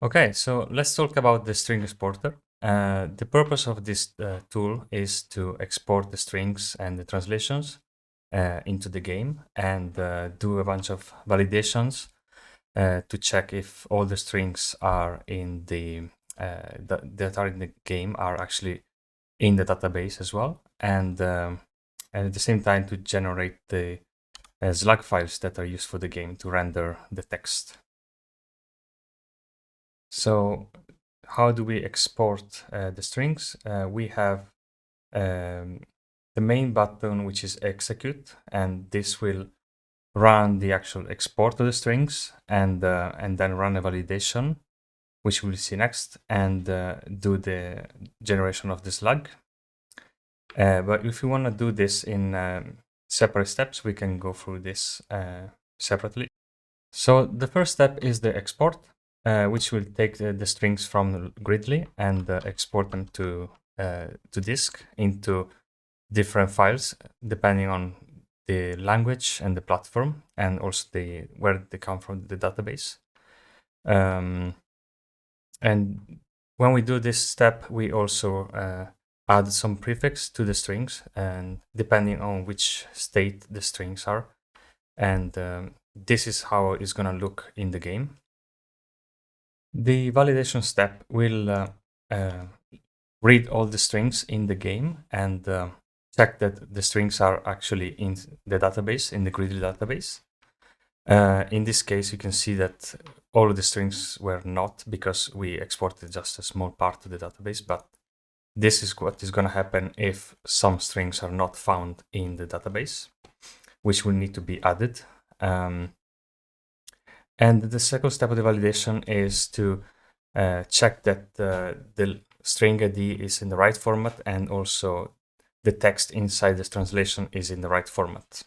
Okay, so let's talk about the string exporter. The purpose of this tool is to export the strings and the translations into the game and do a bunch of validations to check if all the strings are in that are in the game are actually in the database as well, and at the same time to generate the slug files that are used for the game to render the text. So how do we export the strings? We have the main button, which is execute, and this will run the actual export of the strings and then run a validation, which we'll see next, and do the generation of the slug. But if you want to do this in separate steps, we can go through this separately. So the first step is the export, which will take the strings from Gridley and export them to disk into different files depending on the language and the platform, and also where they come from, the database. And when we do this step, we also add some prefix to the strings, and depending on which state the strings are, and this is how it's going to look in the game. The validation step will read all the strings in the game and check that the strings are actually in the database, in the Gridley database. In this case, you can see that all of the strings were not, because we exported just a small part of the database, but this is what is going to happen if some strings are not found in the database, which will need to be added. And the second step of the validation is to check that the string ID is in the right format, and also the text inside this translation is in the right format.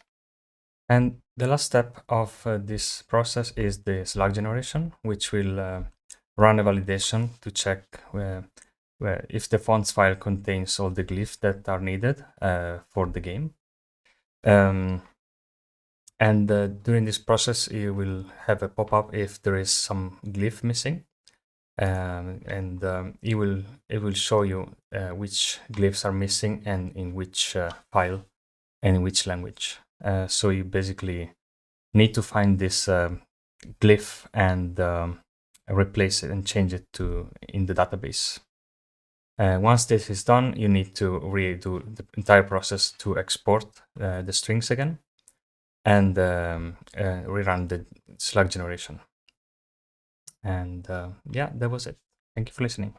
And the last step of this process is the slug generation, which will run a validation to check if the fonts file contains all the glyphs that are needed for the game. And during this process, you will have a pop-up if there is some glyph missing, and it will show you which glyphs are missing and in which file and in which language. So you basically need to find this glyph and replace it and change it in the database. Once this is done, you need to redo the entire process to export the strings again and rerun the slug generation. And yeah, that was it. Thank you for listening.